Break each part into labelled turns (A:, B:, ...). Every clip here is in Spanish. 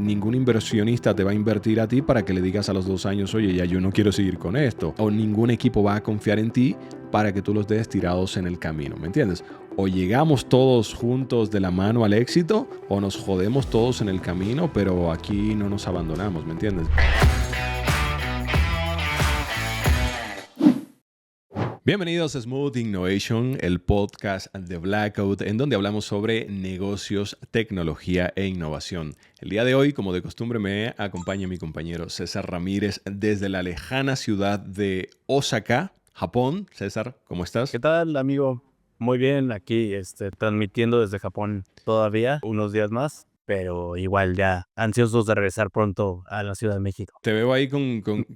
A: ningún inversionista te va a invertir a ti para que le digas a los 2 años, oye, ya yo no quiero seguir con esto. O ningún equipo va a confiar en ti para que tú los dejes tirados en el camino, ¿me entiendes? O llegamos todos juntos de la mano al éxito o nos jodemos todos en el camino, pero aquí no nos abandonamos, ¿me entiendes? Bienvenidos a Smooth Innovation, el podcast de Blackout, en donde hablamos sobre negocios, tecnología e innovación. El día de hoy, como de costumbre, me acompaña mi compañero César Ramírez desde la lejana ciudad de Osaka, Japón. César, ¿cómo estás?
B: ¿Qué tal, amigo? Muy bien, aquí transmitiendo desde Japón todavía, unos días más, pero igual ya ansiosos de regresar pronto a la Ciudad de México.
A: Te veo ahí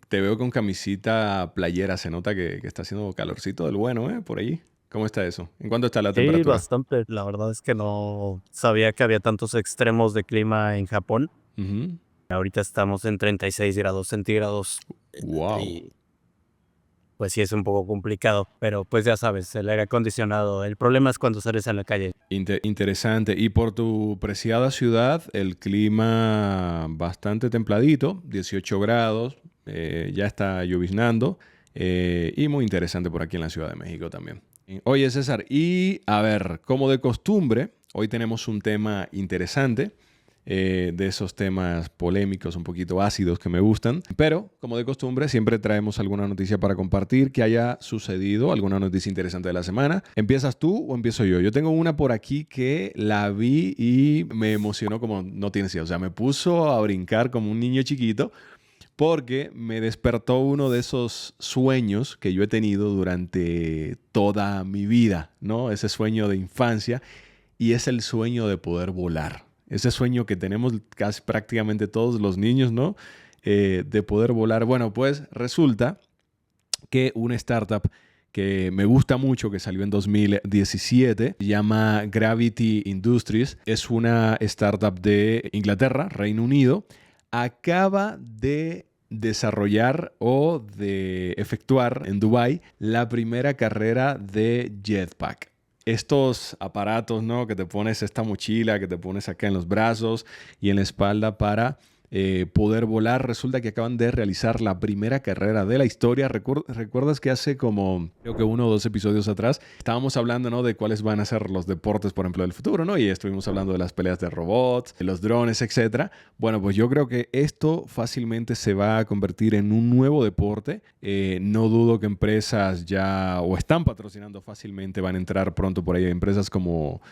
A: te veo con camisita playera. Se nota que está haciendo calorcito del bueno, ¿eh? Por ahí. ¿Cómo está eso? ¿En cuánto está la
B: Sí,
A: temperatura?
B: bastante. La verdad es que no sabía que había tantos extremos de clima en Japón.
A: Uh-huh.
B: Ahorita estamos en 36 grados centígrados.
A: Wow.
B: Y pues sí es un poco complicado, pero pues ya sabes, el aire acondicionado. El problema es cuando sales a la calle.
A: Interesante. Y por tu preciada ciudad, el clima bastante templadito, 18 grados, ya está lloviznando, y muy interesante por aquí en la Ciudad de México también. Oye, César, y a ver, como de costumbre, hoy tenemos un tema interesante, de esos temas polémicos, un poquito ácidos que me gustan. Pero, como de costumbre, siempre traemos alguna noticia para compartir que haya sucedido, alguna noticia interesante de la semana. ¿Empiezas tú o empiezo yo? Yo tengo una por aquí que la vi y me emocionó como no tienes idea. O sea, me puso a brincar como un niño chiquito porque me despertó uno de esos sueños que yo he tenido durante toda mi vida, ¿no? Ese sueño de infancia, y es el sueño de poder volar. Ese sueño que tenemos casi prácticamente todos los niños, ¿no? De poder volar. Bueno, pues resulta que una startup que me gusta mucho, que salió en 2017, se llama Gravity Industries. Es una startup de Inglaterra, Reino Unido. Acaba de desarrollar o de efectuar en Dubái la primera carrera de jetpack. Estos aparatos, ¿no? Que te pones esta mochila, que te pones acá en los brazos y en la espalda para poder volar. Resulta que acaban de realizar la primera carrera de la historia. ¿Recuerdas que hace como, creo que 1 o 2 episodios atrás, estábamos hablando, ¿no? De cuáles van a ser los deportes, por ejemplo, del futuro, ¿no? Y estuvimos hablando de las peleas de robots, de los drones, etcétera. Bueno, pues yo creo que esto fácilmente se va a convertir en un nuevo deporte. No dudo que empresas ya o están patrocinando fácilmente, van a entrar pronto por ahí empresas como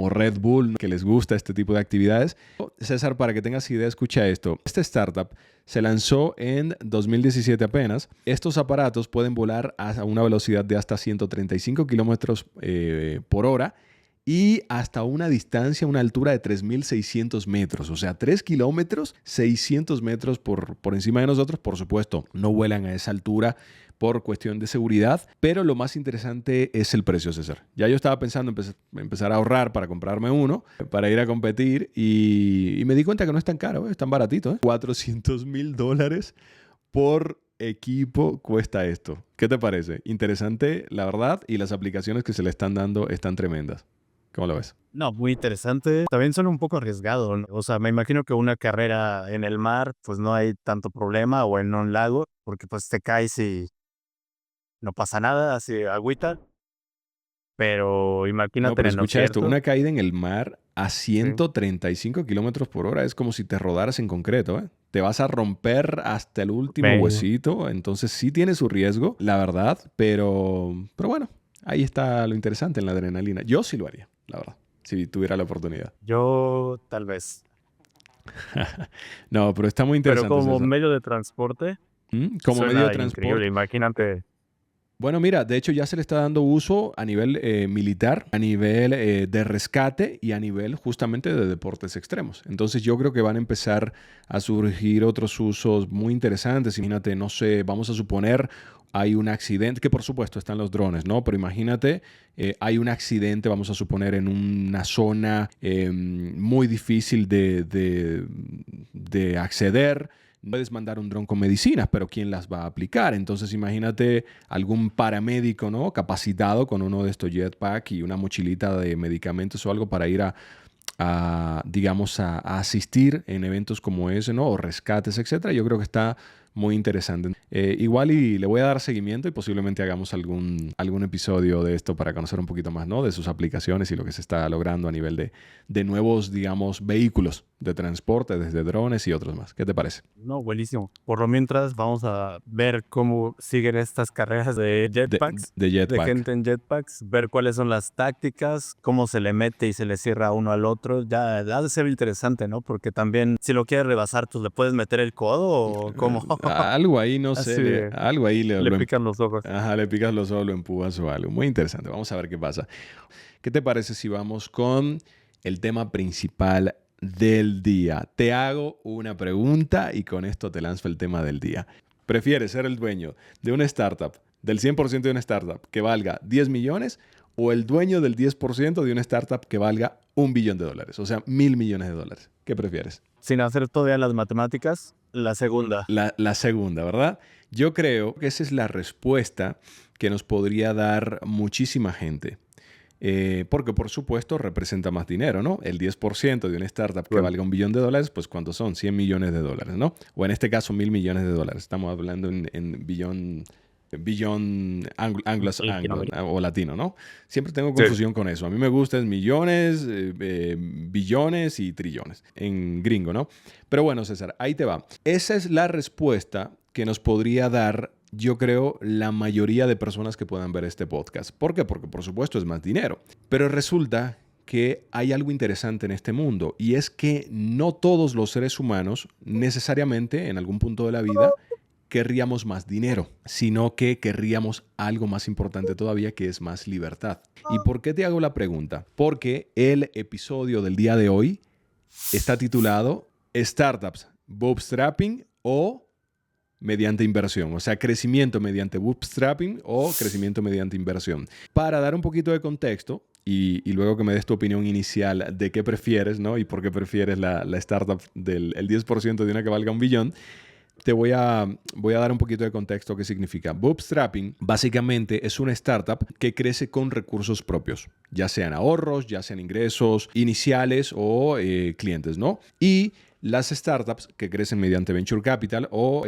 A: Red Bull, ¿no? Que les gusta este tipo de actividades. César, para que tengas idea, escucha esto. Esta startup se lanzó en 2017 apenas. Estos aparatos pueden volar a una velocidad de hasta 135 kilómetros por hora y hasta una distancia, una altura de 3.600 metros. O sea, 3 kilómetros, 600 metros por encima de nosotros. Por supuesto, no vuelan a esa altura por cuestión de seguridad, pero lo más interesante es el precio, César. Ya yo estaba pensando en empezar a ahorrar para comprarme uno, para ir a competir, y me di cuenta que no es tan caro, es tan baratito, $400,000 por equipo cuesta esto. ¿Qué te parece? Interesante, la verdad, y las aplicaciones que se le están dando están tremendas. ¿Cómo lo ves?
B: No, muy interesante. También suena un poco arriesgado, ¿no? O sea, me imagino que una carrera en el mar, pues no hay tanto problema, o en un lago, porque pues te caes y no pasa nada, así agüita. Pero
A: No,
B: imagínate en
A: pero
B: el
A: escucha esto,
B: desierto.
A: una caída en el mar a
B: Sí.
A: 135 kilómetros por hora es como si te rodaras en concreto, ¿eh? Te vas a romper hasta el último
B: Me-
A: huesito, entonces sí tiene su riesgo, la verdad, pero bueno, ahí está lo interesante en la adrenalina. Yo sí lo haría, la verdad, si tuviera la oportunidad.
B: Yo tal vez.
A: No, pero está muy
B: Pero
A: interesante,
B: como
A: César.
B: medio de transporte,
A: Como medio de
B: suena increíble.
A: transporte.
B: Imagínate.
A: Bueno, mira, de hecho ya se le está dando uso a nivel militar, a nivel de rescate y a nivel justamente de deportes extremos. Entonces yo creo que van a empezar a surgir otros usos muy interesantes. Imagínate, no sé, vamos a suponer hay un accidente, que por supuesto están los drones, ¿no? Pero imagínate, hay un accidente, vamos a suponer, en una zona muy difícil de acceder. Puedes mandar un dron con medicinas, pero ¿quién las va a aplicar? Entonces imagínate algún paramédico, ¿no? Capacitado con uno de estos jetpack y una mochilita de medicamentos o algo para ir a digamos, a asistir en eventos como ese, ¿no? O rescates, etcétera. Yo creo que está muy interesante. Igual y le voy a dar seguimiento y posiblemente hagamos algún episodio de esto para conocer un poquito más, ¿no? De sus aplicaciones y lo que se está logrando a nivel de nuevos, digamos, vehículos de transporte, desde drones y otros más. ¿Qué te parece?
B: No, buenísimo. Por lo mientras, vamos a ver cómo siguen estas carreras de
A: De,
B: jetpacks,
A: de
B: de
A: Jetpack.
B: gente en jetpacks, ver cuáles son las tácticas, cómo se le mete y se le cierra uno al otro. Ya ha de ser interesante, ¿no? Porque también, si lo quieres rebasar, ¿tú le puedes meter el codo o cómo?
A: Algo ahí, no sé,
B: Así de,
A: algo ahí
B: le pican los ojos.
A: ajá, le picas los ojos, lo empujas o algo. Muy interesante. Vamos a ver qué pasa. ¿Qué te parece si vamos con el tema principal del día? Te hago una pregunta y con esto te lanzo el tema del día. ¿Prefieres ser el dueño de una startup, del 100% de una startup que valga 10 millones o el dueño del 10% de una startup que valga $1 billón? O sea, $1.000 millones. ¿Qué prefieres?
B: Sin hacer todavía las matemáticas, la segunda.
A: La segunda, ¿verdad? Yo creo que esa es la respuesta que nos podría dar muchísima gente. Porque, por supuesto, representa más dinero, ¿no? El 10% de una startup que
B: Bueno.
A: valga $1 billón, pues ¿cuántos son? $100 millones, ¿no? O en este caso, $1.000 millones. Estamos hablando en billón anglo o latino, ¿no? Siempre tengo
B: Sí.
A: confusión con eso. A mí me gustan millones, billones y trillones en gringo, ¿no? Pero bueno, César, ahí te va. Esa es la respuesta que nos podría dar, yo creo, la mayoría de personas que puedan ver este podcast. ¿Por qué? Porque por supuesto es más dinero. Pero resulta que hay algo interesante en este mundo y es que no todos los seres humanos necesariamente en algún punto de la vida querríamos más dinero, sino que querríamos algo más importante todavía, que es más libertad. ¿Y por qué te hago la pregunta? Porque el episodio del día de hoy está titulado Startups, Bootstrapping o mediante inversión, o sea, crecimiento mediante bootstrapping o crecimiento mediante inversión. Para dar un poquito de contexto y luego que me des tu opinión inicial de qué prefieres, ¿no? Y por qué prefieres la startup del el 10% de una que valga $1 billón, te voy a dar un poquito de contexto qué significa. Bootstrapping básicamente es una startup que crece con recursos propios, ya sean ahorros, ya sean ingresos iniciales o clientes, ¿no? Y las startups que crecen mediante venture capital o,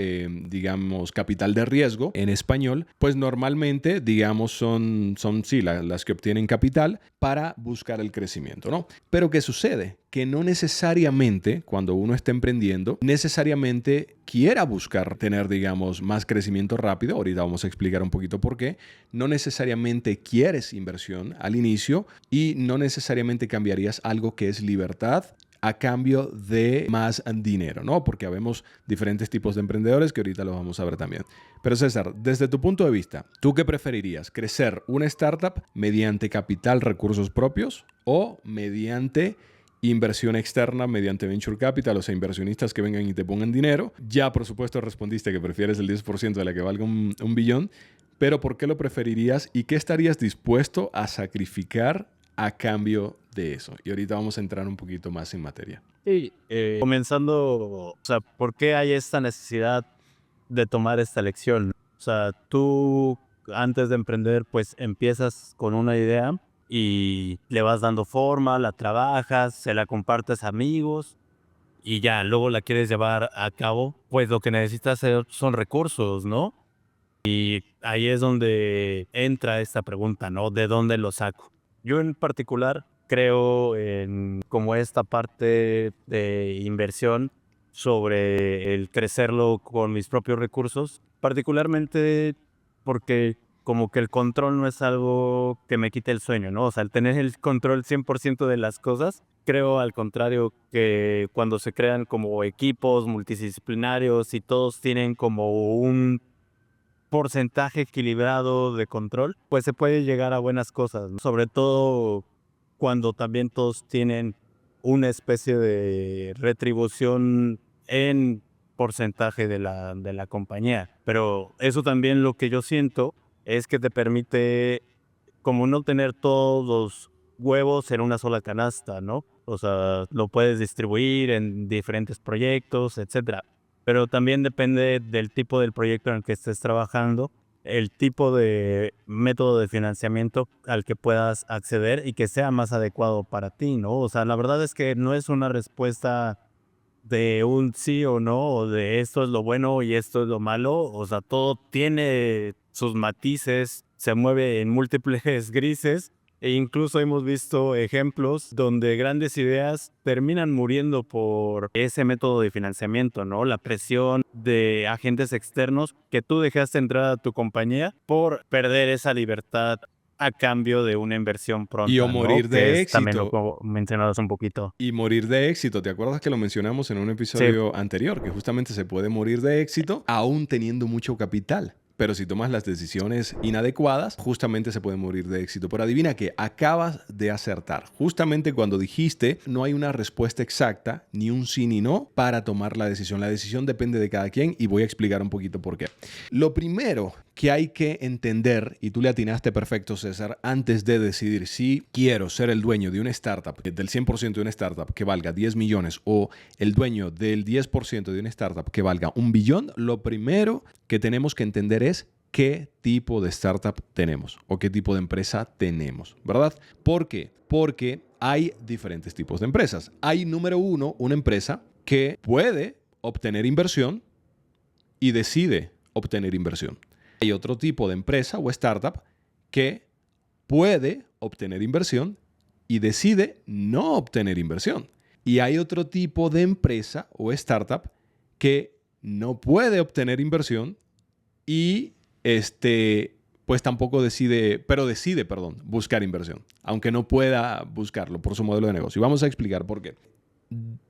A: digamos, capital de riesgo en español, pues normalmente, digamos, son sí, las que obtienen capital para buscar el crecimiento, ¿no? Pero ¿qué sucede? Que no necesariamente, cuando uno está emprendiendo, necesariamente quiera buscar tener, digamos, más crecimiento rápido. Ahorita vamos a explicar un poquito por qué. No necesariamente quieres inversión al inicio y no necesariamente cambiarías algo que es libertad a cambio de más dinero, ¿no? Porque habemos diferentes tipos de emprendedores que ahorita los vamos a ver también. Pero César, desde tu punto de vista, ¿tú qué preferirías? ¿Crecer una startup mediante capital, recursos propios o mediante inversión externa mediante venture capital, o sea, inversionistas que vengan y te pongan dinero? Ya, por supuesto, respondiste que prefieres el 10% de la que valga un billón, pero ¿por qué lo preferirías y qué estarías dispuesto a sacrificar a cambio de eso? Y ahorita vamos a entrar un poquito más en materia.
B: Sí, comenzando, o sea, ¿por qué hay esta necesidad de tomar esta lección? O sea, tú antes de emprender, pues empiezas con una idea y le vas dando forma, la trabajas, se la compartes a amigos y ya, luego la quieres llevar a cabo, pues lo que necesitas son recursos, ¿no? Y ahí es donde entra esta pregunta, ¿no? ¿De dónde lo saco? Yo en particular creo en como esta parte de inversión sobre el crecerlo con mis propios recursos, particularmente porque como que el control no es algo que me quite el sueño, ¿no? O sea, el tener el control 100% de las cosas, creo al contrario que cuando se crean como equipos multidisciplinarios y todos tienen como un porcentaje equilibrado de control, pues se puede llegar a buenas cosas, ¿no? Sobre todo cuando también todos tienen una especie de retribución en porcentaje de la compañía. Pero eso también lo que yo siento es que te permite como no tener todos los huevos en una sola canasta, ¿no? O sea, lo puedes distribuir en diferentes proyectos, etcétera. Pero también depende del tipo del proyecto en el que estés trabajando el tipo de método de financiamiento al que puedas acceder y que sea más adecuado para ti, ¿no? O sea, la verdad es que no es una respuesta de un sí o no, o de esto es lo bueno y esto es lo malo. O sea, todo tiene sus matices, se mueve en múltiples grises, e incluso hemos visto ejemplos donde grandes ideas terminan muriendo por ese método de financiamiento, ¿no? La presión de agentes externos que tú dejaste entrar a tu compañía por perder esa libertad a cambio de una inversión
A: Y o
B: pronta, ¿no?
A: morir
B: Que
A: de
B: es también lo
A: éxito.
B: que mencionabas un poquito.
A: Y morir de éxito. ¿Te acuerdas que lo mencionamos en un
B: Sí,
A: episodio anterior? Que justamente se puede morir de éxito aún teniendo mucho capital. Pero si tomas las decisiones inadecuadas, justamente se puede morir de éxito. Pero adivina que acabas de acertar. Justamente cuando dijiste, no hay una respuesta exacta, ni un sí ni no, para tomar la decisión. La decisión depende de cada quien y voy a explicar un poquito por qué. Lo primero que hay que entender, y tú le atinaste perfecto, César, antes de decidir si quiero ser el dueño de una startup, del 100% de una startup que valga 10 millones o el dueño del 10% de una startup que valga 1 billón, lo primero que tenemos que entender es qué tipo de startup tenemos o qué tipo de empresa tenemos, ¿verdad? ¿Por qué? Porque hay diferentes tipos de empresas. Hay, número uno, una empresa que puede obtener inversión y decide obtener inversión. Hay otro tipo de empresa o startup que puede obtener inversión y decide no obtener inversión. Y hay otro tipo de empresa o startup que no puede obtener inversión y pues tampoco decide, buscar inversión, aunque no pueda buscarlo por su modelo de negocio. Y vamos a explicar por qué.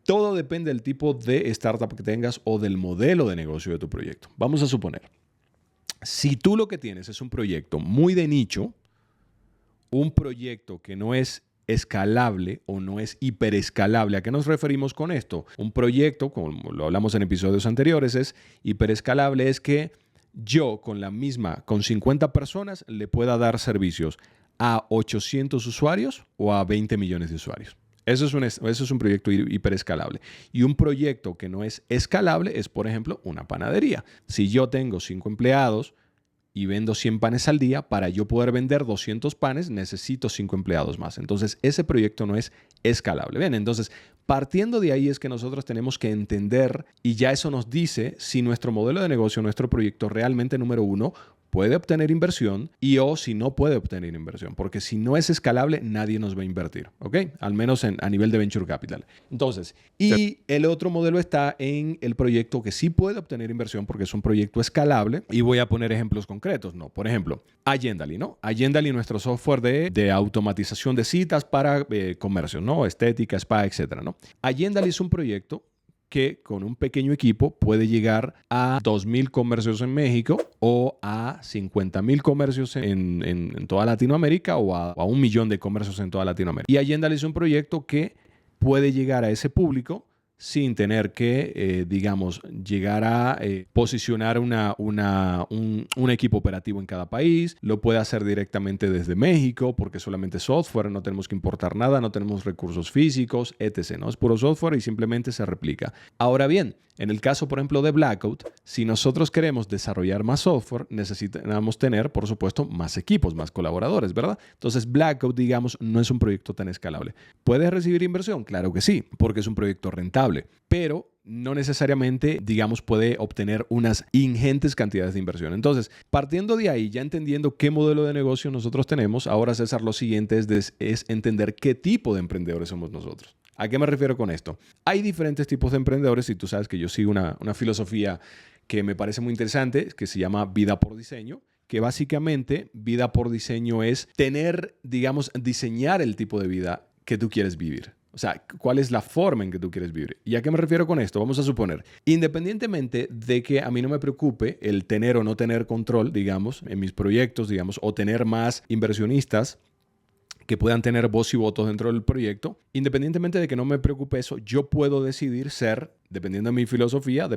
A: Todo depende del tipo de startup que tengas o del modelo de negocio de tu proyecto. Vamos a suponer, si tú lo que tienes es un proyecto muy de nicho, un proyecto que no es escalable o no es hiperescalable. ¿A qué nos referimos con esto? Un proyecto, como lo hablamos en episodios anteriores, es hiperescalable, es que yo con 50 personas le pueda dar servicios a 800 usuarios o a 20 millones de usuarios. Eso es un proyecto hiperescalable. Y un proyecto que no es escalable es, por ejemplo, una panadería. Si yo tengo 5 empleados y vendo 100 panes al día, para yo poder vender 200 panes necesito 5 empleados más. Entonces, ese proyecto no es escalable. Bien, entonces, partiendo de ahí es que nosotros tenemos que entender, y ya eso nos dice si nuestro modelo de negocio, nuestro proyecto realmente, número uno, puede obtener inversión y o si no puede obtener inversión. Porque si no es escalable, nadie nos va a invertir, ¿ok? Al menos a nivel de venture capital. Entonces, y el otro modelo está en el proyecto que sí puede obtener inversión porque es un proyecto escalable. Y voy a poner ejemplos concretos, ¿no? Por ejemplo, Agendly, ¿no? Agendly, nuestro software de automatización de citas para comercio, ¿no? Estética, spa, etcétera, ¿no? Agendly es un proyecto que con un pequeño equipo puede llegar a 2,000 comercios en México o a 50,000 comercios en toda Latinoamérica o a 1 millón de comercios en toda Latinoamérica. Y Agendly es un proyecto que puede llegar a ese público sin tener que, digamos, llegar a posicionar un equipo operativo en cada país. Lo puede hacer directamente desde México porque solamente software, no tenemos que importar nada, no tenemos recursos físicos, etc. ¿No? Es puro software y simplemente se replica. Ahora bien, en el caso, por ejemplo, de Blackout, si nosotros queremos desarrollar más software, necesitamos tener, por supuesto, más equipos, más colaboradores, ¿verdad? Entonces, Blackout, digamos, no es un proyecto tan escalable. ¿Puedes recibir inversión? Claro que sí, porque es un proyecto rentable, pero no necesariamente, digamos, puede obtener unas ingentes cantidades de inversión. Entonces, partiendo de ahí, ya entendiendo qué modelo de negocio nosotros tenemos, ahora, César, lo siguiente es entender qué tipo de emprendedores somos nosotros. ¿A qué me refiero con esto? Hay diferentes tipos de emprendedores y tú sabes que yo sigo una filosofía que me parece muy interesante, que se llama vida por diseño, que básicamente vida por diseño es tener, digamos, diseñar el tipo de vida que tú quieres vivir. O sea, ¿cuál es la forma en que tú quieres vivir? ¿Y a qué me refiero con esto? Vamos a suponer, independientemente de que a mí no me preocupe el tener o no tener control, digamos, en mis proyectos, digamos, o tener más inversionistas que puedan tener voz y votos dentro del proyecto, independientemente de que no me preocupe eso, yo puedo decidir ser, dependiendo de mi filosofía,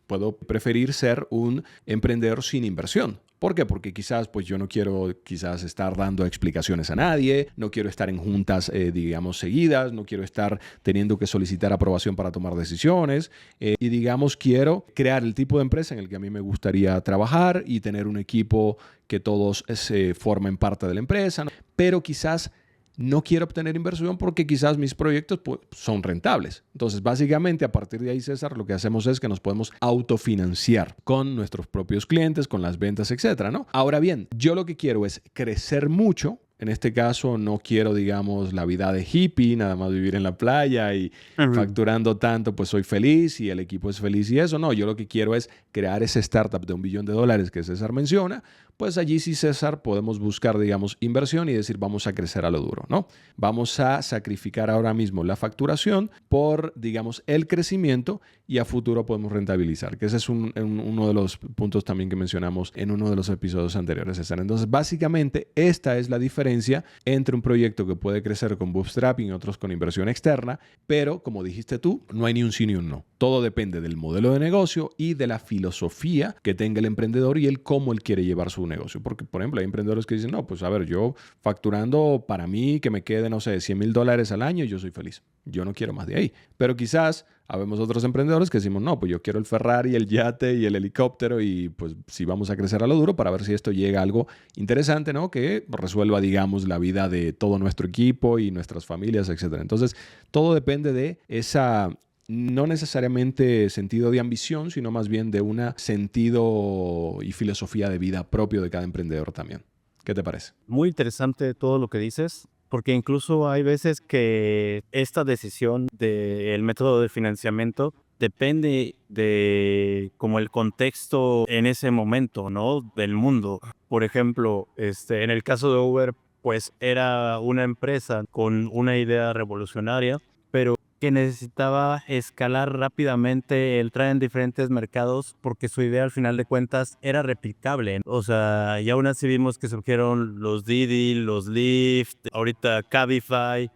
A: puedo preferir ser un emprendedor sin inversión. ¿Por qué? Porque quizás pues yo no quiero estar dando explicaciones a nadie, no quiero estar en juntas, digamos, seguidas, no quiero estar teniendo que solicitar aprobación para tomar decisiones y, digamos, quiero crear el tipo de empresa en el que a mí me gustaría trabajar y tener un equipo que todos se formen parte de la empresa, ¿no? Pero quizás no quiero obtener inversión porque quizás mis proyectos pues, son rentables. Entonces, básicamente, a partir de ahí, César, lo que hacemos es que nos podemos autofinanciar con nuestros propios clientes, con las ventas, etcétera, ¿no? Ahora bien, yo lo que quiero es crecer mucho. En este caso, no quiero, digamos, la vida de hippie, nada más vivir en la playa y facturando tanto, pues soy feliz y el equipo es feliz y eso. No, yo lo que quiero es crear ese startup de $1 billón que César menciona. Pues allí sí, César, podemos buscar, digamos, inversión y decir, vamos a crecer a lo duro, ¿no? Vamos a sacrificar ahora mismo la facturación por, digamos, el crecimiento y a futuro podemos rentabilizar, que ese es uno de los puntos también que mencionamos en uno de los episodios anteriores, César. Entonces, básicamente, esta es la diferencia entre un proyecto que puede crecer con bootstrapping y otros con inversión externa, pero, como dijiste tú, no hay ni un sí ni un no. Todo depende del modelo de negocio y de la filosofía que tenga el emprendedor y el cómo él quiere llevar su negocio. Porque, por ejemplo, hay emprendedores que dicen, no, pues a ver, yo facturando para mí que me quede, no sé, $100,000 al año, yo soy feliz. Yo no quiero más de ahí. Pero quizás habemos otros emprendedores que decimos, no, pues yo quiero el Ferrari, el yate y el helicóptero y pues sí vamos a crecer a lo duro para ver si esto llega a algo interesante, ¿no? Que resuelva, digamos, la vida de todo nuestro equipo y nuestras familias, etcétera. Entonces, todo depende de esa, no necesariamente sentido de ambición, sino más bien de un sentido y filosofía de vida propio de cada emprendedor también. ¿Qué te parece?
B: Muy interesante todo lo que dices, porque incluso hay veces que esta decisión del método de financiamiento depende de como el contexto en ese momento, ¿no? Del mundo. Por ejemplo, en el caso de Uber, pues era una empresa con una idea revolucionaria, pero que necesitaba escalar rápidamente, entrar en diferentes mercados, porque su idea al final de cuentas era replicable. O sea, y aún así vimos que surgieron los Didi, los Lyft, ahorita Cabify.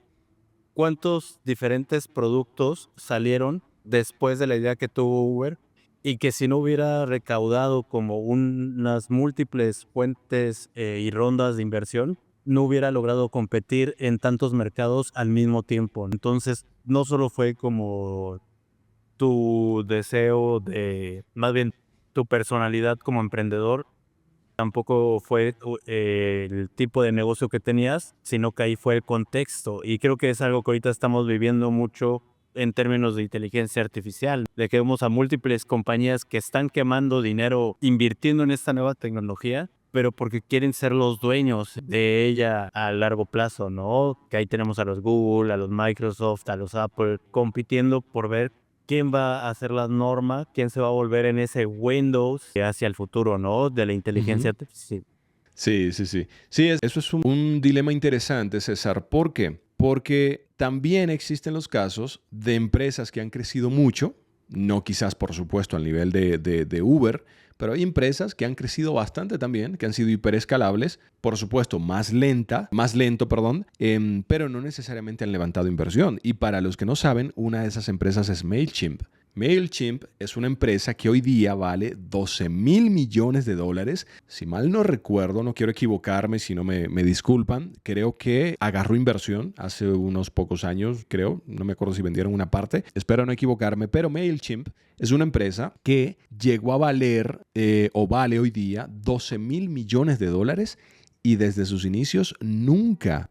B: ¿Cuántos diferentes productos salieron después de la idea que tuvo Uber? Y que si no hubiera recaudado como unas múltiples fuentes y rondas de inversión, no hubiera logrado competir en tantos mercados al mismo tiempo. Entonces, no solo fue como tu deseo de, más bien tu personalidad como emprendedor, tampoco fue el tipo de negocio que tenías, sino que ahí fue el contexto. Y creo que es algo que ahorita estamos viviendo mucho en términos de inteligencia artificial, de que vemos a múltiples compañías que están quemando dinero invirtiendo en esta nueva tecnología, pero porque quieren ser los dueños de ella a largo plazo, ¿no? Que ahí tenemos a los Google, a los Microsoft, a los Apple, compitiendo por ver quién va a hacer la norma, quién se va a volver en ese Windows hacia el futuro, ¿no? De la inteligencia artificial.
A: Sí, sí, sí. Sí, eso es un dilema interesante, César. ¿Por qué? Porque también existen los casos de empresas que han crecido mucho, no quizás, por supuesto, al nivel de Uber, pero hay empresas que han crecido bastante también, que han sido hiperescalables, por supuesto, más lento, perdón, pero no necesariamente han levantado inversión. Y para los que no saben, una de esas empresas es MailChimp. MailChimp es una empresa que hoy día vale $12,000 millones. Si mal no recuerdo, no quiero equivocarme, si no me disculpan, creo que agarró inversión hace unos pocos años, creo, no me acuerdo si vendieron una parte, espero no equivocarme, pero MailChimp es una empresa que llegó a valer o vale hoy día $12,000 millones y desde sus inicios nunca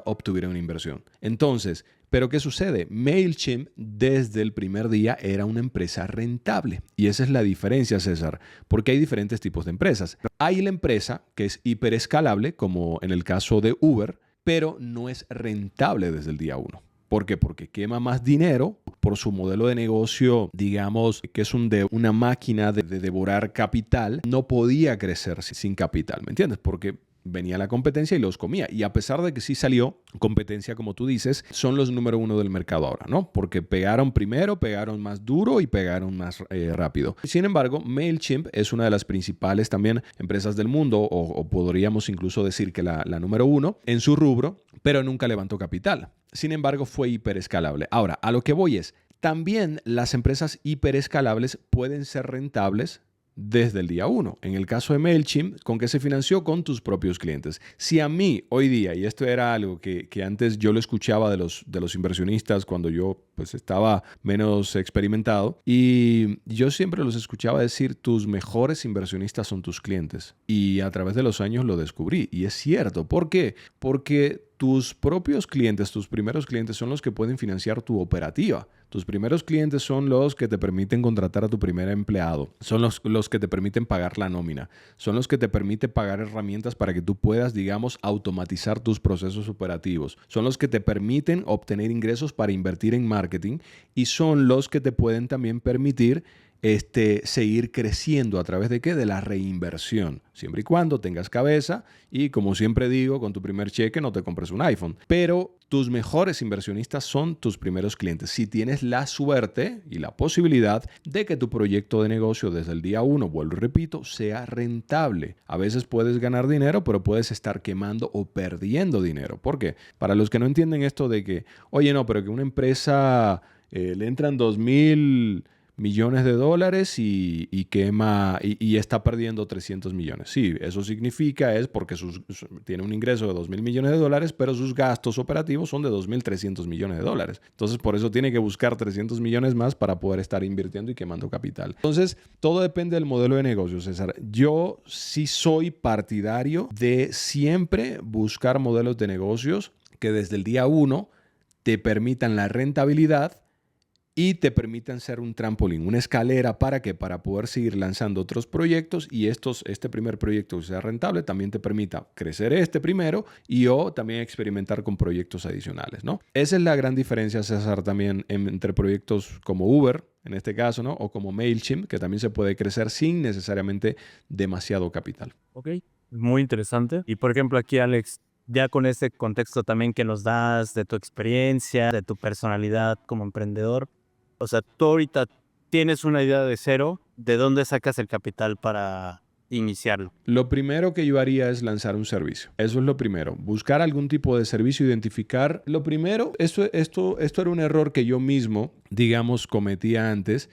A: obtuvieron una inversión. Entonces, ¿pero qué sucede? MailChimp desde el primer día era una empresa rentable. Y esa es la diferencia, César, porque hay diferentes tipos de empresas. Hay la empresa que es hiperescalable, como en el caso de Uber, pero no es rentable desde el día uno. ¿Por qué? Porque quema más dinero por su modelo de negocio, digamos, que es una máquina de devorar capital. No podía crecer sin capital, ¿me entiendes? Porque venía la competencia y los comía. Y a pesar de que sí salió competencia, como tú dices, son los número uno del mercado ahora, ¿no? Porque pegaron primero, pegaron más duro y pegaron más rápido. Sin embargo, MailChimp es una de las principales también empresas del mundo, o podríamos incluso decir que la número uno en su rubro, pero nunca levantó capital. Sin embargo, fue hiperescalable. Ahora, a lo que voy es, También las empresas hiperescalables pueden ser rentables desde el día uno. En el caso de MailChimp, ¿con qué se financió? Con tus propios clientes. Si a mí hoy día, y esto era algo que antes yo lo escuchaba de los inversionistas cuando yo pues estaba menos experimentado, y yo siempre los escuchaba decir, tus mejores inversionistas son tus clientes. Y a través de los años lo descubrí. Y es cierto. ¿Por qué? Porque tus propios clientes, tus primeros clientes son los que pueden financiar tu operativa. Tus primeros clientes son los que te permiten contratar a tu primer empleado. Son los que te permiten pagar la nómina. Son los que te permiten pagar herramientas para que tú puedas, digamos, automatizar tus procesos operativos. Son los que te permiten obtener ingresos para invertir en marketing y son los que te pueden también permitir seguir creciendo a través de ¿qué? De la reinversión, siempre y cuando tengas cabeza y, como siempre digo, con tu primer cheque no te compres un iPhone. Pero tus mejores inversionistas son tus primeros clientes. Si tienes la suerte y la posibilidad de que tu proyecto de negocio desde el día uno, vuelvo y repito, sea rentable. A veces puedes ganar dinero, pero puedes estar quemando o perdiendo dinero. ¿Por qué? Para los que no entienden esto de que, oye, no, pero que una empresa le entran 2,000 millones de dólares y quema y está perdiendo 300 millones. Sí, eso significa es porque tiene un ingreso de 2,000 millones de dólares, pero sus gastos operativos son de 2,300 millones de dólares. Entonces, por eso tiene que buscar 300 millones más para poder estar invirtiendo y quemando capital. Entonces, todo depende del modelo de negocio, César. Yo sí soy partidario de siempre buscar modelos de negocios que desde el día uno te permitan la rentabilidad y te permitan ser un trampolín, una escalera para que para poder seguir lanzando otros proyectos y este primer proyecto sea rentable también te permita crecer este primero y o también experimentar con proyectos adicionales, ¿no? Esa es la gran diferencia, César, también entre proyectos como Uber, en este caso, ¿no? O como MailChimp, que también se puede crecer sin necesariamente demasiado capital.
B: Ok, muy interesante. Y por ejemplo aquí, Alex, ya con ese contexto también que nos das de tu experiencia, de tu personalidad como emprendedor, o sea, tú ahorita tienes una idea de cero, ¿de dónde sacas el capital para iniciarlo?
A: Lo primero que yo haría es lanzar un servicio. Eso es lo primero. Buscar algún tipo de servicio, identificar. Lo primero, esto era un error que yo mismo, digamos, cometía antes.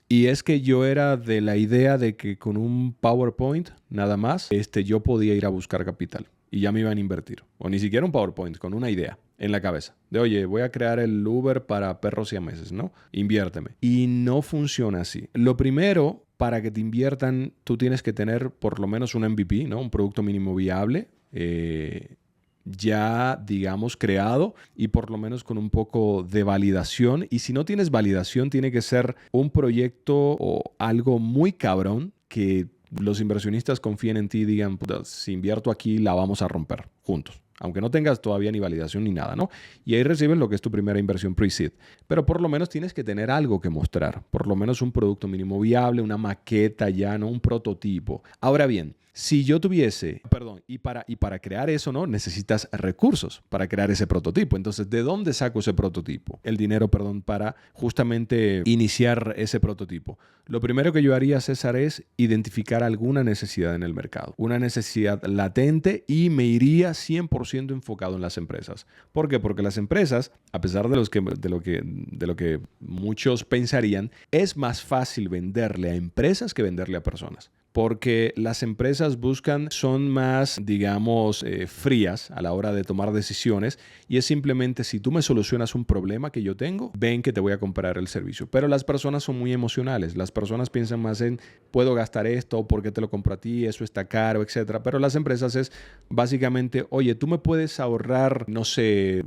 A: Y es que yo era de la idea de que con un PowerPoint, nada más, yo podía ir a buscar capital. Y ya me iban a invertir. O ni siquiera un PowerPoint, con una idea en la cabeza. De, oye, voy a crear el Uber para perros siameses, ¿no? Inviérteme. Y no funciona así. Lo primero, para que te inviertan, tú tienes que tener por lo menos un MVP, ¿no? Un producto mínimo viable, ya, digamos, creado y por lo menos con un poco de validación. Y si no tienes validación, tiene que ser un proyecto o algo muy cabrón que los inversionistas confíen en ti y digan, puta, si invierto aquí la vamos a romper juntos. Aunque no tengas todavía ni validación ni nada, ¿no? Y ahí recibes lo que es tu primera inversión pre-seed. Pero por lo menos tienes que tener algo que mostrar. Por lo menos un producto mínimo viable, una maqueta ya, ¿no? Un prototipo. Ahora bien, si yo tuviese, y para crear eso, ¿no? Necesitas recursos para crear ese prototipo. Entonces, ¿de dónde saco ese prototipo? El dinero, para justamente iniciar ese prototipo. Lo primero que yo haría, César, es identificar alguna necesidad en el mercado. Una necesidad latente y me iría 100% enfocado en las empresas. ¿Por qué? Porque las empresas, a pesar de lo que muchos pensarían, es más fácil venderle a empresas que venderle a personas. Porque las empresas son más, digamos, frías a la hora de tomar decisiones y es simplemente si tú me solucionas un problema que yo tengo, ven que te voy a comprar el servicio. Pero las personas son muy emocionales, las personas piensan más en puedo gastar esto, ¿por qué te lo compro a ti? Eso está caro, etcétera. Pero las empresas es básicamente, oye, tú me puedes ahorrar, no sé,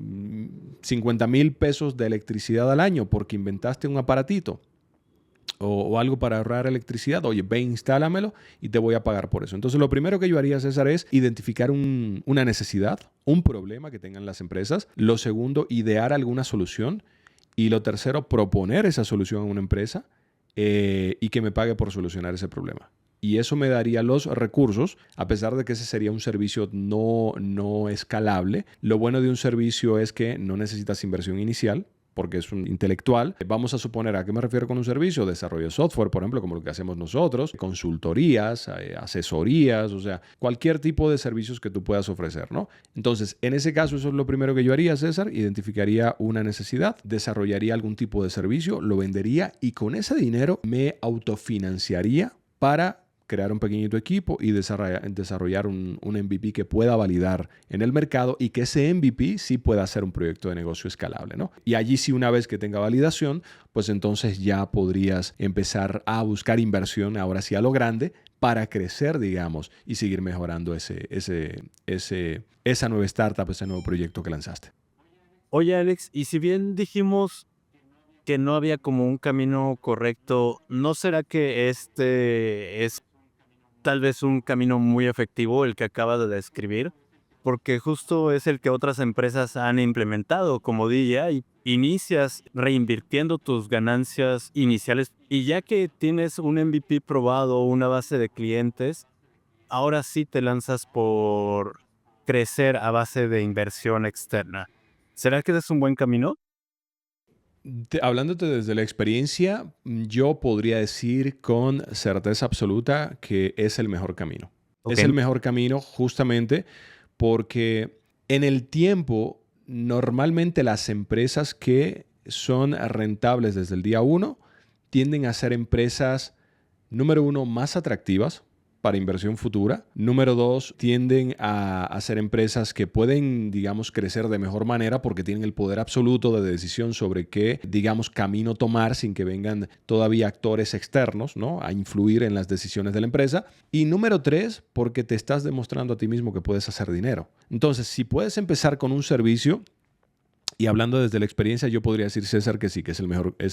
A: 50,000 pesos de electricidad al año porque inventaste un aparatito. O algo para ahorrar electricidad, oye, ve, instálamelo y te voy a pagar por eso. Entonces, lo primero que yo haría, César, es identificar una necesidad, un problema que tengan las empresas. Lo segundo, idear alguna solución. Y lo tercero, proponer esa solución a una empresa y que me pague por solucionar ese problema. Y eso me daría los recursos, a pesar de que ese sería un servicio no escalable. Lo bueno de un servicio es que no necesitas inversión inicial. porque es un intelectual. Vamos a suponer, ¿a qué me refiero con un servicio? Desarrollo de software, por ejemplo, como lo que hacemos nosotros, consultorías, asesorías, o sea, cualquier tipo de servicios que tú puedas ofrecer, ¿no? Entonces, en ese caso, eso es lo primero que yo haría, César, identificaría una necesidad, desarrollaría algún tipo de servicio, lo vendería y con ese dinero me autofinanciaría para crear un pequeñito equipo y desarrollar un MVP que pueda validar en el mercado y que ese MVP sí pueda ser un proyecto de negocio escalable, ¿no? Y allí sí, una vez que tenga validación, pues entonces ya podrías empezar a buscar inversión, ahora sí a lo grande, para crecer, digamos, y seguir mejorando esa nueva startup, ese nuevo proyecto que lanzaste.
B: Oye, Alex, y si bien dijimos que no había como un camino correcto, ¿no será que este es tal vez un camino muy efectivo el que acabas de describir? Porque justo es el que otras empresas han implementado como DJI. Inicias reinvirtiendo tus ganancias iniciales y ya que tienes un MVP probado, una base de clientes, ahora sí te lanzas por crecer a base de inversión externa. ¿Será que ese es un buen camino?
A: Hablándote desde la experiencia, yo podría decir con certeza absoluta que es el mejor camino.
B: Ok.
A: Es el mejor camino justamente porque en el tiempo, normalmente las empresas que son rentables desde el día uno tienden a ser empresas, número uno, más atractivas para inversión futura. Número dos, tienden a ser empresas que pueden, digamos, crecer de mejor manera porque tienen el poder absoluto de decisión sobre qué, digamos, camino tomar sin que vengan todavía actores externos, ¿no?, a influir en las decisiones de la empresa. Y número tres, porque te estás demostrando a ti mismo que puedes hacer dinero. Entonces, si puedes empezar con un servicio, y hablando desde la experiencia, yo podría decir, César, que sí, que es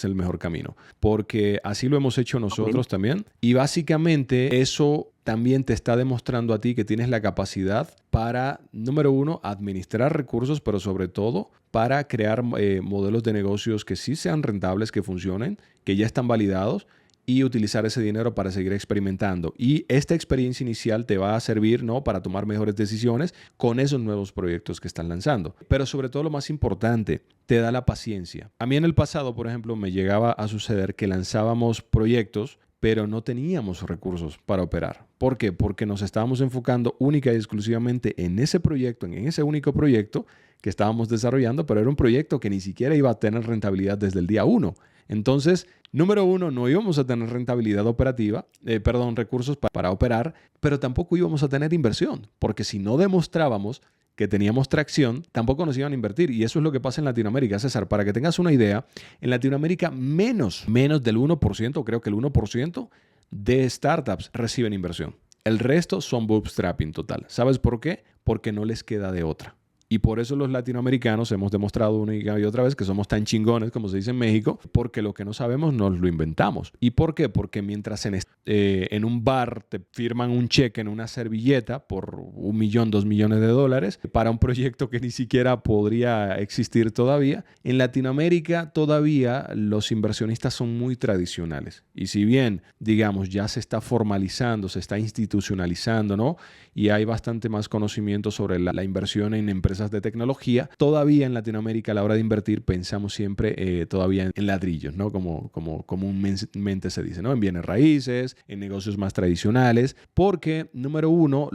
A: el mejor camino, porque así lo hemos hecho nosotros también. Y básicamente eso también te está demostrando a ti que tienes la capacidad para, número uno, administrar recursos, pero sobre todo para crear modelos de negocios que sí sean rentables, que funcionen, que ya están validados, y utilizar ese dinero para seguir experimentando. Y esta experiencia inicial te va a servir, ¿no?, para tomar mejores decisiones con esos nuevos proyectos que están lanzando. Pero sobre todo lo más importante, te da la paciencia. A mí en el pasado, por ejemplo, me llegaba a suceder que lanzábamos proyectos pero no teníamos recursos para operar. ¿Por qué? Porque nos estábamos enfocando única y exclusivamente en ese proyecto, en ese único proyecto que estábamos desarrollando, pero era un proyecto que ni siquiera iba a tener rentabilidad desde el día uno. Entonces, número uno, no íbamos a tener rentabilidad operativa, recursos para operar, pero tampoco íbamos a tener inversión, porque si no demostrábamos que teníamos tracción, tampoco nos iban a invertir. Y eso es lo que pasa en Latinoamérica, César. Para que tengas una idea, en Latinoamérica menos del 1%, creo que el 1% de startups reciben inversión. El resto son bootstrapping total. ¿Sabes por qué? Porque no les queda de otra. Y por eso los latinoamericanos hemos demostrado una y otra vez que somos tan chingones, como se dice en México, porque lo que no sabemos nos lo inventamos. ¿Y por qué? Porque mientras en un bar te firman un cheque en una servilleta por $1 millón, $2 millones para un proyecto que ni siquiera podría existir todavía, en Latinoamérica todavía los inversionistas son muy tradicionales. Y si bien, digamos, ya se está formalizando, se está institucionalizando, ¿no?, y hay bastante más conocimiento sobre la inversión en empresas de tecnología, todavía en Latinoamérica a la hora de invertir pensamos siempre todavía en ladrillos, ¿no?, como comúnmente se dice, ¿no?, en bienes raíces, en negocios más tradicionales, porque, número uno,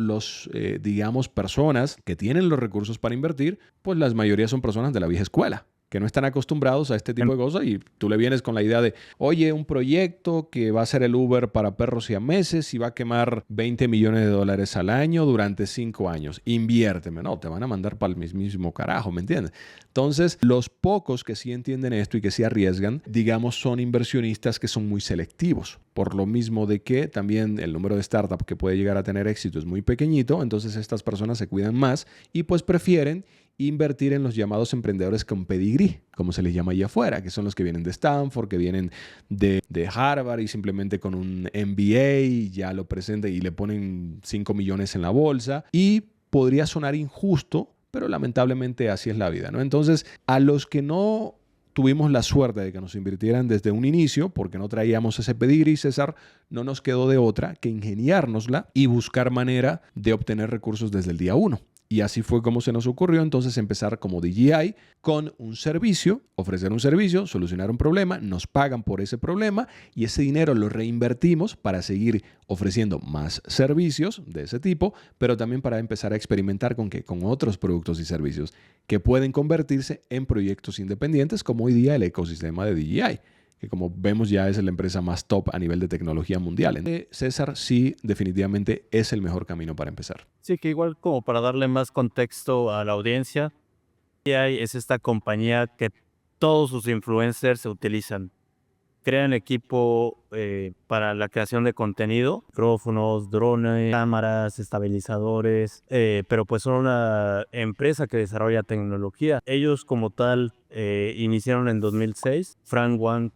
A: digamos, personas que tienen los recursos para invertir, pues la mayoría son personas de la vieja escuela, que no están acostumbrados a este tipo de cosas y tú le vienes con la idea de, oye, un proyecto que va a ser el Uber para perros siameses y va a quemar $20 millones al año durante 5 años. Inviérteme. No, te van a mandar para el mismísimo carajo, ¿me entiendes? Entonces, los pocos que sí entienden esto y que sí arriesgan, digamos, son inversionistas que son muy selectivos. Por lo mismo de que también el número de startups que puede llegar a tener éxito es muy pequeñito, entonces estas personas se cuidan más y pues prefieren invertir en los llamados emprendedores con pedigrí, como se les llama allá afuera, que son los que vienen de Stanford, que vienen de Harvard y simplemente con un MBA ya lo presentan y le ponen 5 millones en la bolsa. Y podría sonar injusto, pero lamentablemente así es la vida, ¿no? Entonces, a los que no tuvimos la suerte de que nos invirtieran desde un inicio, porque no traíamos ese pedigrí, César, no nos quedó de otra que ingeniárnosla y buscar manera de obtener recursos desde el día uno. Y así fue como se nos ocurrió entonces empezar como DJI con un servicio, ofrecer un servicio, solucionar un problema, nos pagan por ese problema y ese dinero lo reinvertimos para seguir ofreciendo más servicios de ese tipo, pero también para empezar a experimentar con otros productos y servicios que pueden convertirse en proyectos independientes como hoy día el ecosistema de DJI, que como vemos ya es la empresa más top a nivel de tecnología mundial. César, sí, definitivamente es el mejor camino para empezar.
B: Sí, que igual como para darle más contexto a la audiencia, DJI es esta compañía que todos sus influencers se utilizan. Crean equipo para la creación de contenido, micrófonos, drones, cámaras, estabilizadores, pero pues son una empresa que desarrolla tecnología. Ellos como tal iniciaron en 2006. Frank Wang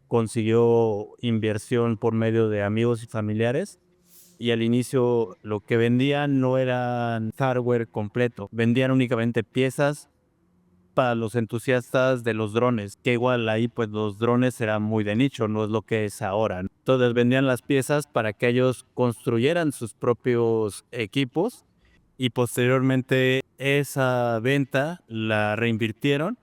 B: consiguió inversión por medio de amigos y familiares. Y al inicio lo que vendían no eran hardware completo, vendían únicamente piezas para los entusiastas de los drones, que igual ahí pues los drones eran muy de nicho, no es lo que es ahora, ¿no? Entonces vendían las piezas para que ellos construyeran sus propios equipos y posteriormente esa venta la reinvirtieron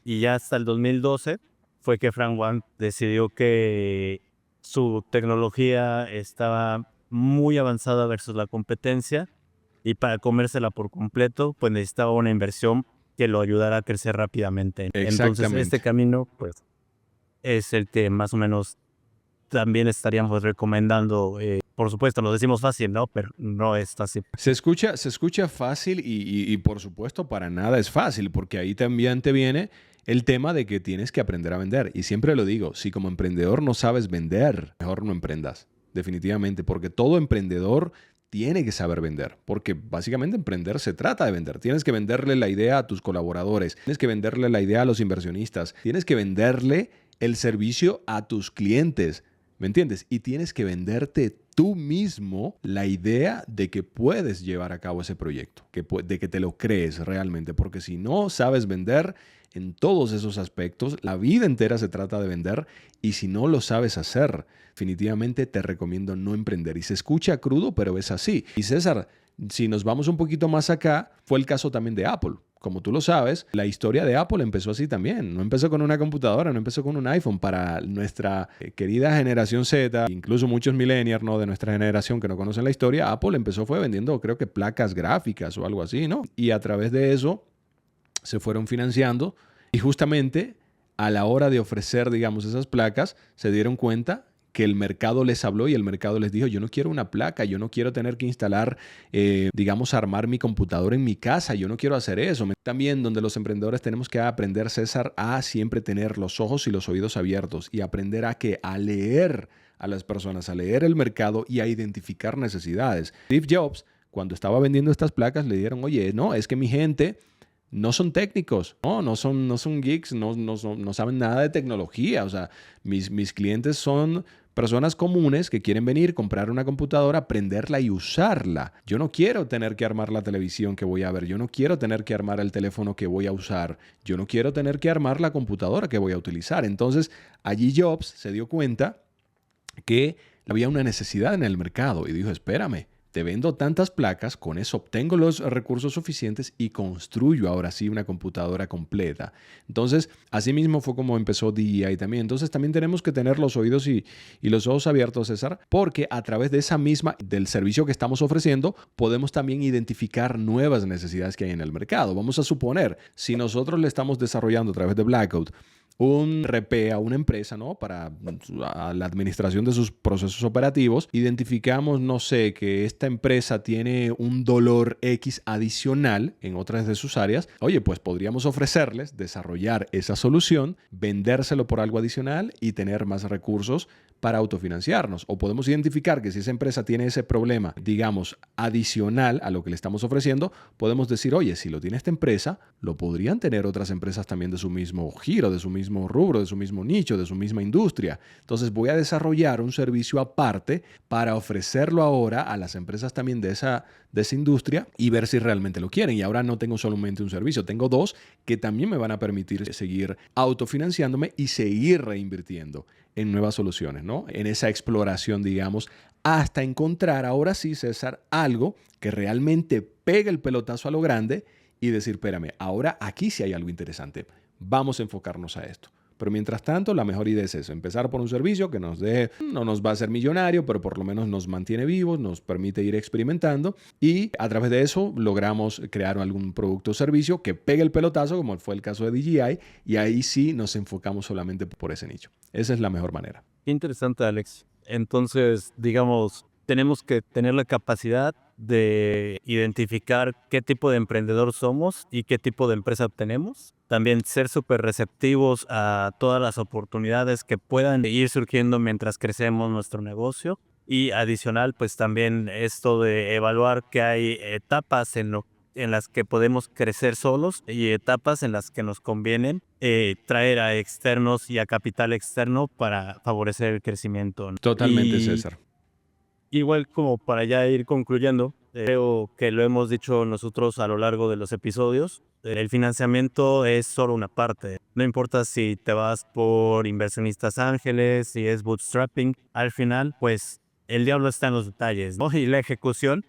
B: y ya hasta el 2012 fue que Frank Wang decidió que su tecnología estaba muy avanzada versus la competencia y para comérsela por completo pues necesitaba una inversión que lo ayudara a crecer rápidamente. Entonces este camino pues es el que más o menos también estaríamos recomendando. Por supuesto, lo decimos fácil, ¿no? Pero no es fácil.
A: Se escucha fácil y por supuesto para nada es fácil, porque ahí también te viene el tema de que tienes que aprender a vender. Y siempre lo digo, si como emprendedor no sabes vender, mejor no emprendas, definitivamente, porque todo emprendedor tiene que saber vender, porque básicamente emprender se trata de vender. Tienes que venderle la idea a tus colaboradores, tienes que venderle la idea a los inversionistas, tienes que venderle el servicio a tus clientes, ¿me entiendes? Y tienes que venderte tú mismo la idea de que puedes llevar a cabo ese proyecto, de que te lo crees realmente, porque si no sabes vender en todos esos aspectos, la vida entera se trata de vender y si no lo sabes hacer, definitivamente te recomiendo no emprender. Y se escucha crudo, pero es así. Y César, si nos vamos un poquito más acá, fue el caso también de Apple. Como tú lo sabes, la historia de Apple empezó así también. No empezó con una computadora, no empezó con un iPhone. Para nuestra querida generación Z, incluso muchos millennials, ¿no?, de nuestra generación que no conocen la historia, Apple fue vendiendo, creo que placas gráficas o algo así, ¿no? Y a través de eso se fueron financiando y justamente a la hora de ofrecer, digamos, esas placas, se dieron cuenta que el mercado les habló y el mercado les dijo, yo no quiero una placa, yo no quiero tener que instalar, digamos, armar mi computadora en mi casa, yo no quiero hacer eso. También donde los emprendedores tenemos que aprender, César, a siempre tener los ojos y los oídos abiertos y aprender a leer a las personas, a leer el mercado y a identificar necesidades. Steve Jobs, cuando estaba vendiendo estas placas, le dieron, oye, no, es que mi gente no son técnicos, no son geeks, no saben nada de tecnología. O sea, mis clientes son personas comunes que quieren venir, comprar una computadora, prenderla y usarla. Yo no quiero tener que armar la televisión que voy a ver. Yo no quiero tener que armar el teléfono que voy a usar. Yo no quiero tener que armar la computadora que voy a utilizar. Entonces, allí Jobs se dio cuenta que había una necesidad en el mercado y dijo, espérame, te vendo tantas placas, con eso obtengo los recursos suficientes y construyo ahora sí una computadora completa. Entonces, así mismo fue como empezó DJI también. Entonces, también tenemos que tener los oídos y los ojos abiertos, César, porque a través de esa misma, del servicio que estamos ofreciendo, podemos también identificar nuevas necesidades que hay en el mercado. Vamos a suponer, si nosotros le estamos desarrollando a través de Blackout un RP a una empresa, ¿no?, para la administración de sus procesos operativos, identificamos, no sé, que esta empresa tiene un dolor X adicional en otras de sus áreas. Oye, pues podríamos ofrecerles desarrollar esa solución, vendérselo por algo adicional y tener más recursos para autofinanciarnos. O podemos identificar que si esa empresa tiene ese problema, digamos, adicional a lo que le estamos ofreciendo, podemos decir, oye, si lo tiene esta empresa, lo podrían tener otras empresas también de su mismo giro, de su mismo rubro, de su mismo nicho, de su misma industria. Entonces voy a desarrollar un servicio aparte para ofrecerlo ahora a las empresas también de esa industria y ver si realmente lo quieren. Y ahora no tengo solamente un servicio, tengo dos que también me van a permitir seguir autofinanciándome y seguir reinvirtiendo en nuevas soluciones, ¿no? En esa exploración, digamos, hasta encontrar ahora sí, César, algo que realmente pega el pelotazo a lo grande y decir, espérame, ahora aquí sí hay algo interesante. Vamos a enfocarnos a esto. Pero mientras tanto, la mejor idea es eso, empezar por un servicio que nos dé, no nos va a hacer millonario, pero por lo menos nos mantiene vivos, nos permite ir experimentando y a través de eso logramos crear algún producto o servicio que pegue el pelotazo, como fue el caso de DJI, y ahí sí nos enfocamos solamente por ese nicho. Esa es la mejor manera.
B: Qué interesante, Alex. Entonces, digamos, tenemos que tener la capacidad de identificar qué tipo de emprendedor somos y qué tipo de empresa tenemos. También ser súper receptivos a todas las oportunidades que puedan ir surgiendo mientras crecemos nuestro negocio. Y adicional, pues también esto de evaluar que hay etapas en las que podemos crecer solos y etapas en las que nos convienen traer a externos y a capital externo para favorecer el crecimiento, ¿no?
A: Totalmente,
B: Y
A: César.
B: igual como para ya ir concluyendo, creo que lo hemos dicho nosotros a lo largo de los episodios, el financiamiento es solo una parte. No importa si te vas por inversionistas ángeles, si es bootstrapping, al final pues el diablo está en los detalles, ¿no? Y la ejecución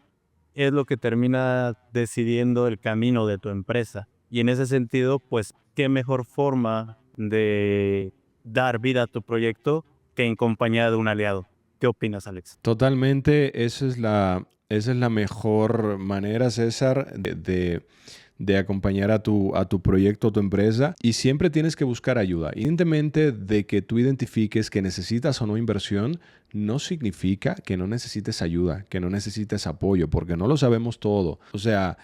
B: es lo que termina decidiendo el camino de tu empresa. Y en ese sentido, pues, qué mejor forma de dar vida a tu proyecto que en compañía de un aliado. ¿Qué opinas, Alex?
A: Totalmente, esa es la mejor manera, César, de acompañar a tu proyecto, a tu empresa. Y siempre tienes que buscar ayuda. Independientemente de que tú identifiques que necesitas o no inversión, no significa que no necesites ayuda, que no necesites apoyo, porque no lo sabemos todo. O sea,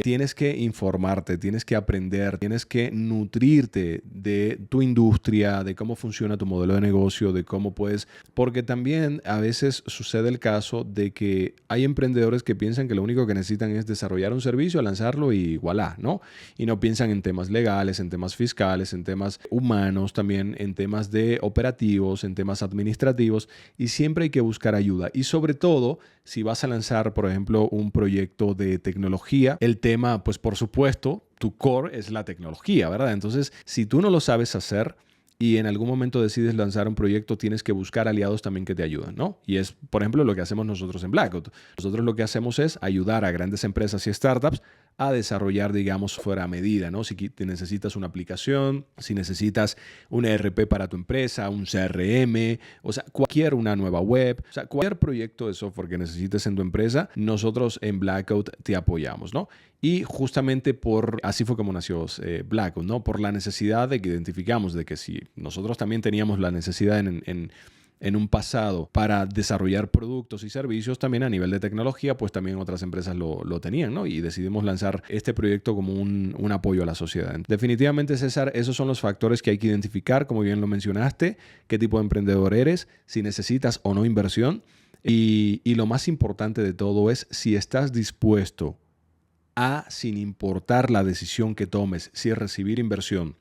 A: tienes que informarte, tienes que aprender, tienes que nutrirte de tu industria, de cómo funciona tu modelo de negocio, de cómo puedes, porque también a veces sucede el caso de que hay emprendedores que piensan que lo único que necesitan es desarrollar un servicio, lanzarlo y voilà, ¿no? Y no piensan en temas legales, en temas fiscales, en temas humanos, también en temas de operativos, en temas administrativos, y siempre hay que buscar ayuda. Y sobre todo, si vas a lanzar, por ejemplo, un proyecto de tecnología, el tema, pues por supuesto, tu core es la tecnología, ¿verdad? Entonces, si tú no lo sabes hacer y en algún momento decides lanzar un proyecto, tienes que buscar aliados también que te ayuden, ¿no? Y es, por ejemplo, lo que hacemos nosotros en Blackout. Nosotros lo que hacemos es ayudar a grandes empresas y startups a desarrollar, digamos, fuera a medida, ¿no? Si necesitas una aplicación, si necesitas un ERP para tu empresa, un CRM, o sea, una nueva web, o sea, cualquier proyecto de software que necesites en tu empresa, nosotros en Blackout te apoyamos, ¿no? Y justamente así fue como nació Blackout, ¿no? Por la necesidad de que identificamos de que si nosotros también teníamos la necesidad en un pasado para desarrollar productos y servicios también a nivel de tecnología, pues también otras empresas lo tenían, ¿no? Y decidimos lanzar este proyecto como un apoyo a la sociedad. Definitivamente, César, esos son los factores que hay que identificar, como bien lo mencionaste, qué tipo de emprendedor eres, si necesitas o no inversión. Y lo más importante de todo es si estás dispuesto sin importar la decisión que tomes, si es recibir inversión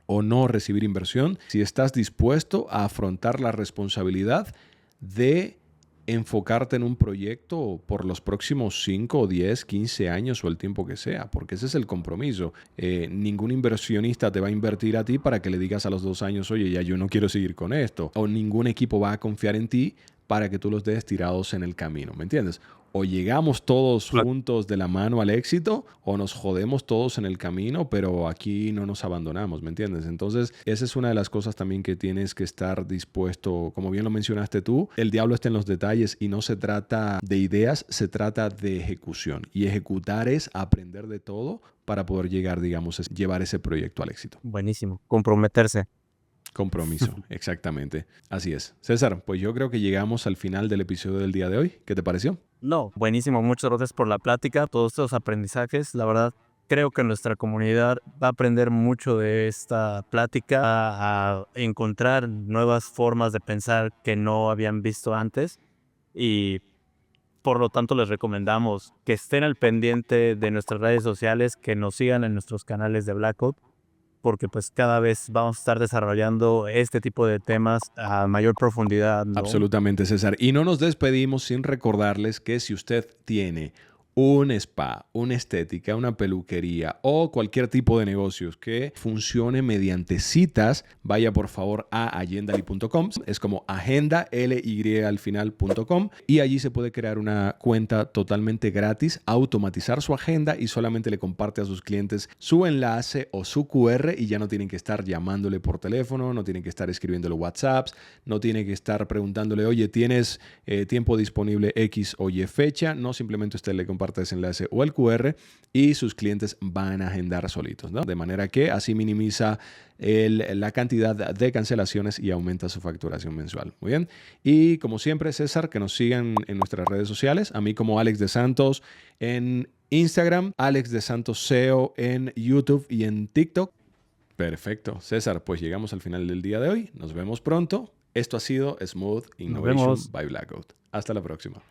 A: o no recibir inversión, si estás dispuesto a afrontar la responsabilidad de enfocarte en un proyecto por los próximos 5, 10, 15 años o el tiempo que sea, porque ese es el compromiso. Ningún inversionista te va a invertir a ti para que le digas a los 2 años, oye, ya yo no quiero seguir con esto. O ningún equipo va a confiar en ti para que tú los dejes tirados en el camino, ¿me entiendes? O llegamos todos juntos de la mano al éxito o nos jodemos todos en el camino, pero aquí no nos abandonamos, ¿me entiendes? Entonces, esa es una de las cosas también que tienes que estar dispuesto, como bien lo mencionaste tú, el diablo está en los detalles y no se trata de ideas, se trata de ejecución. Y ejecutar es aprender de todo para poder llegar, digamos, a llevar ese proyecto al éxito.
B: Buenísimo. Comprometerse.
A: Compromiso, exactamente. Así es. César, pues yo creo que llegamos al final del episodio del día de hoy. ¿Qué te pareció?
B: No, buenísimo. Muchas gracias por la plática, todos estos aprendizajes. La verdad, creo que nuestra comunidad va a aprender mucho de esta plática, a encontrar nuevas formas de pensar que no habían visto antes y por lo tanto les recomendamos que estén al pendiente de nuestras redes sociales, que nos sigan en nuestros canales de Blackout, porque pues cada vez vamos a estar desarrollando este tipo de temas a mayor profundidad, ¿no?
A: Absolutamente, César. Y no nos despedimos sin recordarles que si usted tiene un spa, una estética, una peluquería o cualquier tipo de negocios que funcione mediante citas, vaya por favor a Agendali.com. Es como agenda, ly al final.com, y allí se puede crear una cuenta totalmente gratis, automatizar su agenda y solamente le comparte a sus clientes su enlace o su QR y ya no tienen que estar llamándole por teléfono, no tienen que estar escribiéndole WhatsApps, no tienen que estar preguntándole, oye, ¿tienes tiempo disponible X o Y fecha? No, simplemente usted le comparte ese enlace o el QR y sus clientes van a agendar solitos, ¿no? De manera que así minimiza la cantidad de cancelaciones y aumenta su facturación mensual. Muy bien. Y como siempre, César, que nos sigan en nuestras redes sociales. A mí como Alex de Santos en Instagram, Alex de Santos SEO en YouTube y en TikTok. Perfecto. César, pues llegamos al final del día de hoy. Nos vemos pronto. Esto ha sido Smooth
B: Nos
A: Innovation
B: vemos.
A: by Blackout. Hasta la próxima.